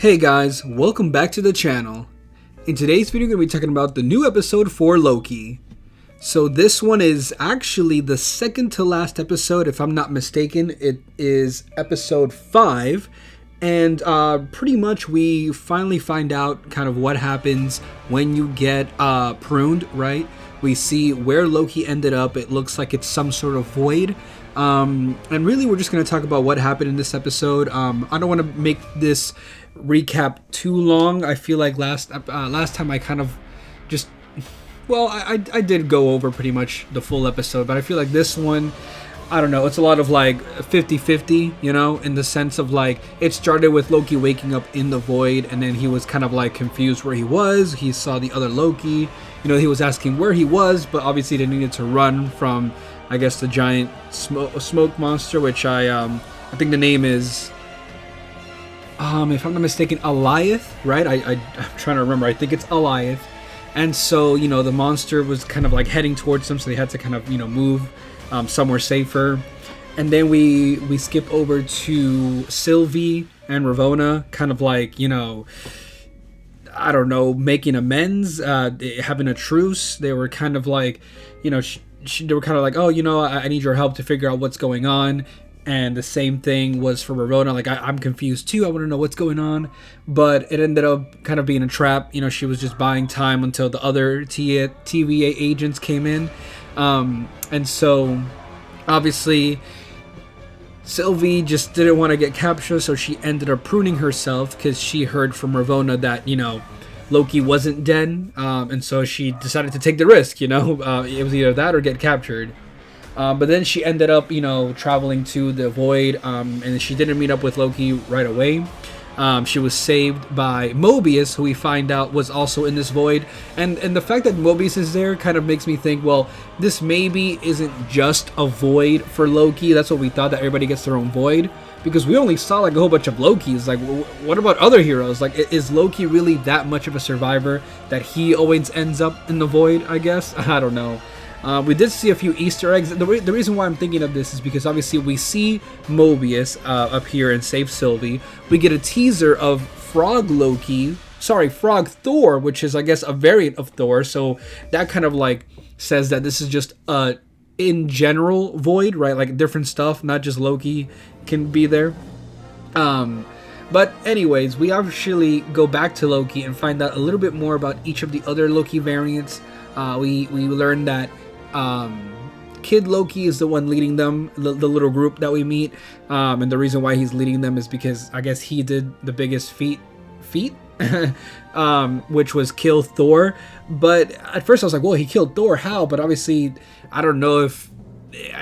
Hey guys, welcome back to the channel. In today's video, we're going to be talking about the new episode for Loki. So this one is actually the second to last episode, if I'm not mistaken. It is episode 5, and pretty much we finally find out kind of what happens when you get pruned, right? We see where Loki ended up. It looks like it's some sort of void. And really, we're just going to talk about what happened in this episode. I don't want to make this recap too long. I feel like last time I kind of just, well, I did go over pretty much the full episode, but I feel like this one, I don't know, it's a lot of like 50-50, you know, in the sense of like it started with Loki waking up in the void, and then he was kind of like confused where he was. He saw the other Loki, you know, he was asking where he was, but obviously they needed to run from, I guess, the giant smoke monster, which I think the name is, if I'm not mistaken, Alioth, right? I'm trying to remember. I think it's Alioth. And so, you know, the monster was kind of like heading towards them, so they had to kind of, you know, move somewhere safer. And then we skip over to Sylvie and Ravonna, kind of like, you know, I don't know, making amends, having a truce. They were kind of like, you know, they were kind of like, oh, you know, I need your help to figure out what's going on. And the same thing was for Ravonna. Like, I'm confused too. I want to know what's going on. But it ended up kind of being a trap. You know, she was just buying time until the other TVA agents came in. And so, obviously, Sylvie just didn't want to get captured. So she ended up pruning herself because she heard from Ravonna that, you know, Loki wasn't dead. And so she decided to take the risk, you know. It was either that or get captured. But then she ended up, you know, traveling to the void, and she didn't meet up with Loki right away. She was saved by Mobius, who we find out was also in this void. And the fact that Mobius is there kind of makes me think, well, this maybe isn't just a void for Loki. That's what we thought, that everybody gets their own void. Because we only saw like a whole bunch of Lokis. Like, what about other heroes? Like, is Loki really that much of a survivor that he always ends up in the void, I guess? I don't know. We did see a few Easter eggs. The reason why I'm thinking of this is because obviously we see Mobius up here and save Sylvie. We get a teaser of Frog Thor, which is, I guess, a variant of Thor. So that kind of like says that this is just a in general void, right? Like different stuff, not just Loki can be there. But anyways, we actually go back to Loki and find out a little bit more about each of the other Loki variants. We learned that Kid Loki is the one leading them, the little group that we meet, and the reason why he's leading them is because I guess he did the biggest feat which was kill Thor. But at first I was like, well, he killed Thor, how? But obviously I don't know if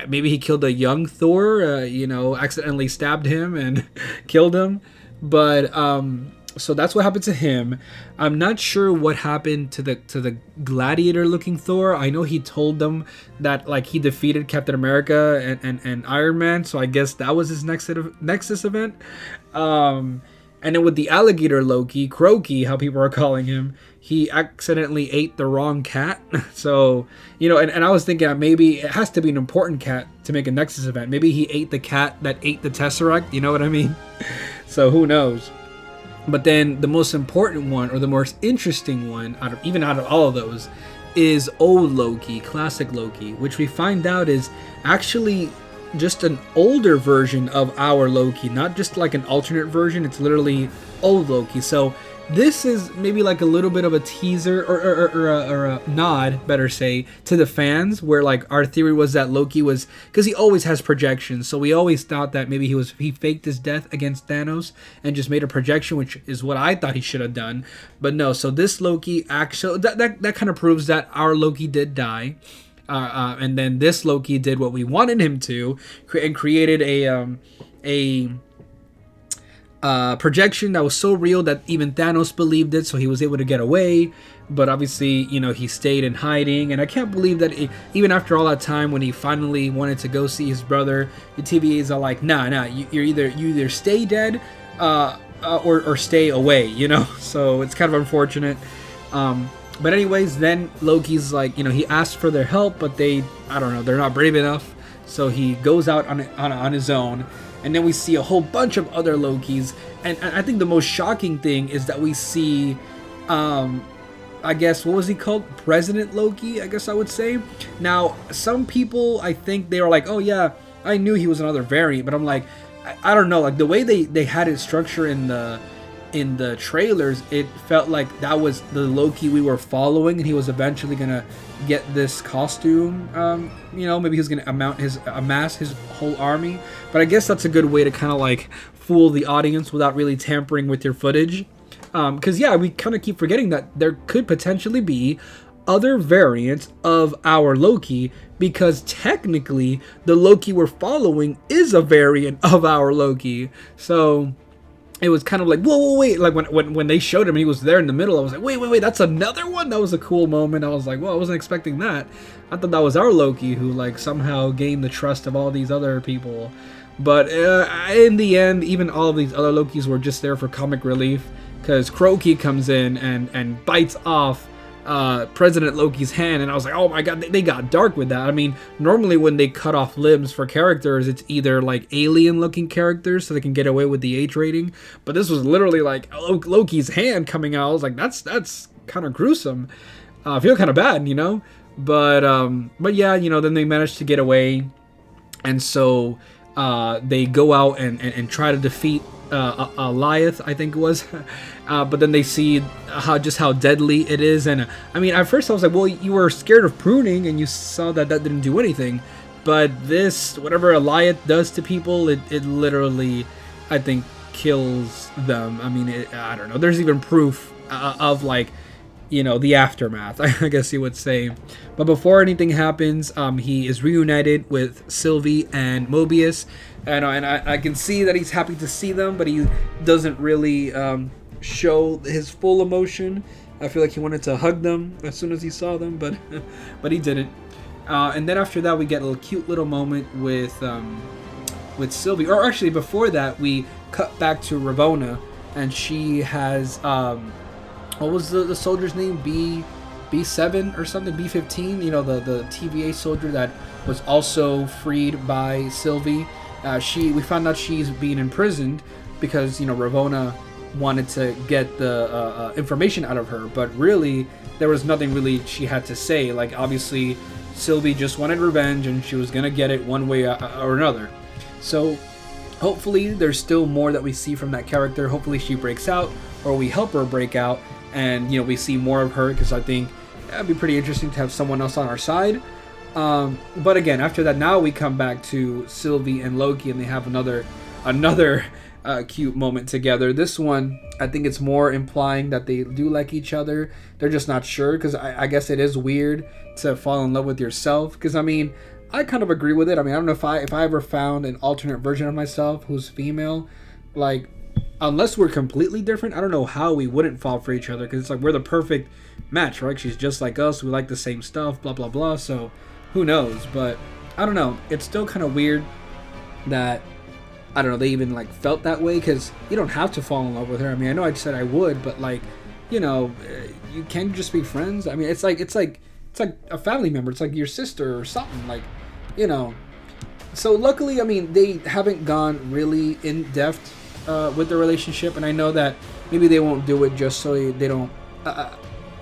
maybe he killed a young Thor, you know, accidentally stabbed him and killed him. But so that's what happened to him. I'm not sure what happened to the gladiator-looking Thor. I know he told them that like he defeated Captain America and Iron Man, so I guess that was his Nexus event. And then with the alligator Loki, Croaky, how people are calling him, he accidentally ate the wrong cat. So, you know, and I was thinking maybe it has to be an important cat to make a Nexus event. Maybe he ate the cat that ate the Tesseract, you know what I mean? So who knows? But then the most important one, or the most interesting one, out of all of those, is old Loki, classic Loki, which we find out is actually just an older version of our Loki, not just like an alternate version. It's literally old Loki. So this is maybe like a little bit of a teaser or a nod, better say, to the fans, where like our theory was that Loki was, because he always has projections, so we always thought that maybe he faked his death against Thanos and just made a projection, which is what I thought he should have done. But no, so this Loki actually, that kind of proves that our Loki did die. And then this Loki did what we wanted him to, and created a projection that was so real that even Thanos believed it, so he was able to get away. But obviously, you know, he stayed in hiding, and I can't believe that even after all that time, when he finally wanted to go see his brother, the TVAs are like, nah, you either stay dead or stay away, you know. So it's kind of unfortunate. But anyways, then Loki's like, you know, he asked for their help, but I don't know, they're not brave enough. So he goes out on his own, and then we see a whole bunch of other Lokis. And I think the most shocking thing is that we see, I guess, what was he called? President Loki, I guess I would say. Now, some people, I think they were like, oh yeah, I knew he was another variant, but I'm like, I don't know, like the way they had it structured in the trailers, it felt like that was the Loki we were following, and he was eventually gonna get this costume. You know, maybe he was gonna amass his whole army. But I guess that's a good way to kind of like fool the audience without really tampering with your footage. Because yeah, we kind of keep forgetting that there could potentially be other variants of our Loki, because technically the Loki we're following is a variant of our Loki. So it was kind of like, whoa, wait. Like when they showed him and he was there in the middle, I was like, wait, that's another one? That was a cool moment. I was like, well, I wasn't expecting that. I thought that was our Loki who like somehow gained the trust of all these other people. But in the end, even all of these other Lokis were just there for comic relief, because Crokey comes in and bites off President Loki's hand, and I was like, oh my god, they got dark with that. I mean, normally when they cut off limbs for characters, it's either like alien looking characters so they can get away with the H rating, but this was literally like Loki's hand coming out. I was like, that's kind of gruesome. I feel kind of bad, you know, but yeah, you know, then they managed to get away, and so they go out and try to defeat Goliath, I think it was. But then they see how deadly it is, and I mean, at first I was like, well, you were scared of pruning and you saw that didn't do anything, but this, whatever Goliath does to people, it literally, I think, kills them. I mean, I don't know, there's even proof of like, you know, the aftermath, I guess you would say. But before anything happens, he is reunited with Sylvie and Mobius, and I can see that he's happy to see them, but he doesn't really show his full emotion. I feel like he wanted to hug them as soon as he saw them, but he didn't. And then after that, we get a cute little moment with Sylvie. Or actually, before that, we cut back to Ravonna, and she has what was the soldier's name? B7 or something? B15? You know, the TVA soldier that was also freed by Sylvie. We found out she's being imprisoned because, you know, Ravonna wanted to get the information out of her, but really there was nothing really she had to say. Like, obviously Sylvie just wanted revenge, and she was gonna get it one way or another. So hopefully there's still more that we see from that character. Hopefully she breaks out, or we help her break out, and, you know, we see more of her, because I think that'd be pretty interesting to have someone else on our side. But again, after that, now we come back to Sylvie and Loki, and they have another cute moment together. This one, I think it's more implying that they do like each other. They're just not sure, because I guess it is weird to fall in love with yourself. Because, I mean, I kind of agree with it. I mean, I don't know if I ever found an alternate version of myself who's female. Like, unless we're completely different, I don't know how we wouldn't fall for each other, because it's like we're the perfect match, right? She's just like us. We like the same stuff, blah, blah, blah. So who knows? But I don't know. It's still kind of weird that, I don't know, they even like felt that way, because you don't have to fall in love with her. I mean, I know I said I would, but like, you know, you can't just be friends. I mean, it's like a family member. It's like your sister or something, like, you know. So luckily, I mean, they haven't gone really in depth with the relationship, and I know that maybe they won't do it just so they don't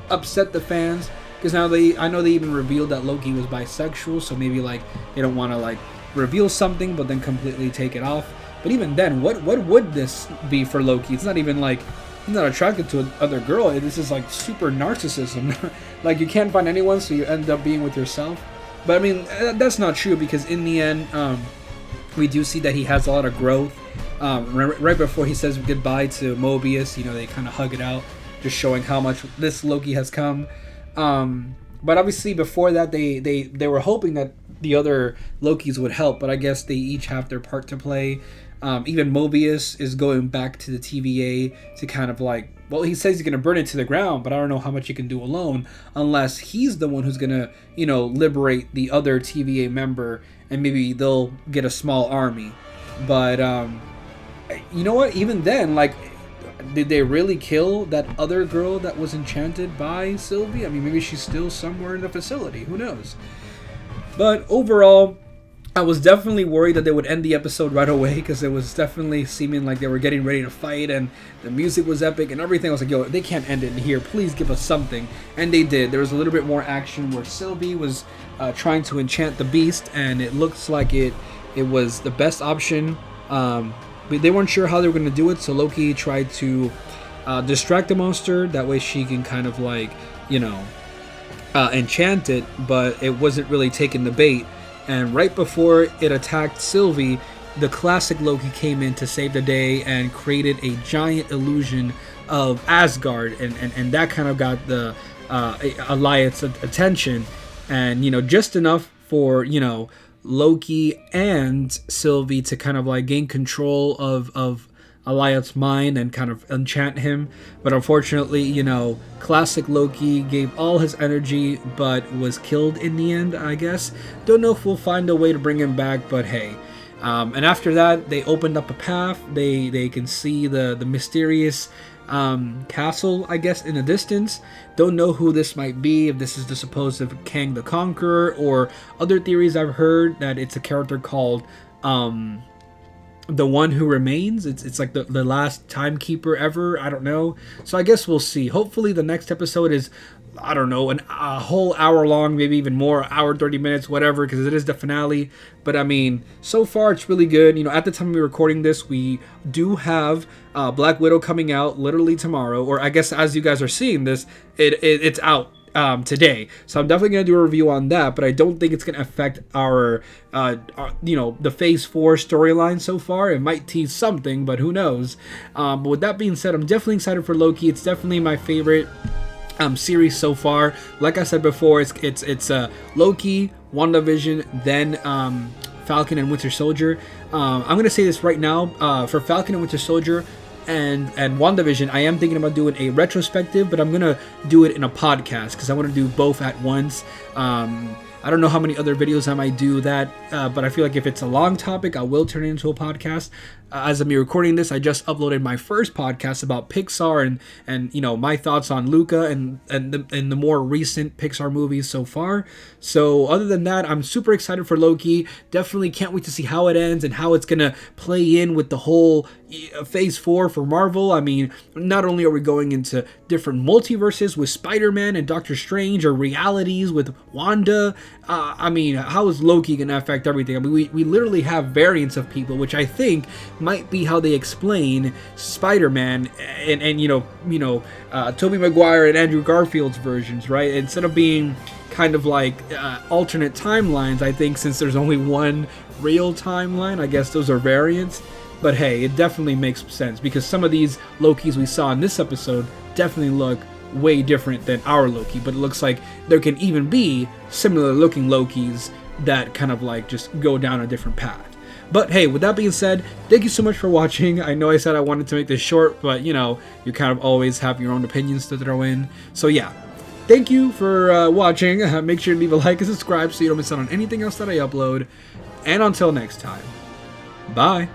upset the fans, because now I know they even revealed that Loki was bisexual, so maybe like they don't want to like reveal something but then completely take it off. But even then, what would this be for Loki? It's not even like he's not attracted to another girl. This is like super narcissism. Like, you can't find anyone, so you end up being with yourself. But I mean, that's not true, because in the end, we do see that he has a lot of growth. Right before he says goodbye to Mobius, you know, they kind of hug it out, just showing how much this Loki has come. But obviously before that, they were hoping that the other Lokis would help, but I guess they each have their part to play. Even Mobius is going back to the TVA to kind of like, well, he says he's going to burn it to the ground, but I don't know how much he can do alone, unless he's the one who's going to, you know, liberate the other TVA member, and maybe they'll get a small army. But you know what, even then, like, did they really kill that other girl that was enchanted by Sylvie? I mean, maybe she's still somewhere in the facility, who knows. But overall, I was definitely worried that they would end the episode right away, because it was definitely seeming like they were getting ready to fight and the music was epic and everything. I was like, yo, they can't end it in here. Please give us something. And they did. There was a little bit more action where Sylvie was trying to enchant the beast, and it looks like it was the best option. But they weren't sure how they were going to do it, so Loki tried to distract the monster. That way she can kind of like, enchant it, but it wasn't really taking the bait. And right before it attacked Sylvie, the classic Loki came in to save the day and created a giant illusion of Asgard, and that kind of got the Alliance attention, and just enough for Loki and Sylvie to kind of like gain control of Alliance's mind and kind of enchant him. But unfortunately, classic Loki gave all his energy but was killed in the end, I guess. Don't know if we'll find a way to bring him back, but hey. And after that, they opened up a path. They can see the mysterious castle, I guess, in the distance. Don't know who this might be, if this is the supposed Kang the Conqueror, or other theories I've heard that it's a character called the One Who Remains. It's like the last timekeeper ever. I don't know. So I guess we'll see. Hopefully the next episode is, I don't know, a whole hour long, maybe even more, hour 30 minutes, whatever, because it is the finale. But I mean, so far it's really good. At the time we're recording this, we do have Black Widow coming out literally tomorrow, or I guess as you guys are seeing this, it's out today. So I'm definitely going to do a review on that, but I don't think it's going to affect our the Phase 4 storyline so far. It might tease something, but who knows. But with that being said, I'm definitely excited for Loki. It's definitely my favorite series so far. Like I said before, it's Loki, WandaVision, then Falcon and Winter Soldier. I'm going to say this right now, for Falcon and Winter Soldier and WandaVision, I am thinking about doing a retrospective, but I'm gonna do it in a podcast because I want to do both at once. I don't know how many other videos I might do that, but I feel like if it's a long topic, I will turn it into a podcast. As of me recording this, I just uploaded my first podcast about Pixar and my thoughts on Luca and the more recent Pixar movies so far. So other than that, I'm super excited for Loki. Definitely can't wait to see how it ends and how it's gonna play in with the whole Phase 4 for Marvel. I mean, not only are we going into different multiverses with Spider-Man and Doctor Strange, or realities with Wanda. I mean, how is Loki gonna affect everything? I mean, we literally have variants of people, which I think might be how they explain Spider-Man and Tobey Maguire and Andrew Garfield's versions, right? Instead of being kind of like alternate timelines, I think since there's only one real timeline, I guess those are variants. But hey, it definitely makes sense because some of these Lokis we saw in this episode definitely look way different than our Loki, but it looks like there can even be similar looking Lokis that kind of like just go down a different path. But hey, with that being said, thank you so much for watching. I know I said I wanted to make this short, but you kind of always have your own opinions to throw in. So yeah, thank you for watching. Make sure to leave a like and subscribe so you don't miss out on anything else that I upload. And until next time, bye.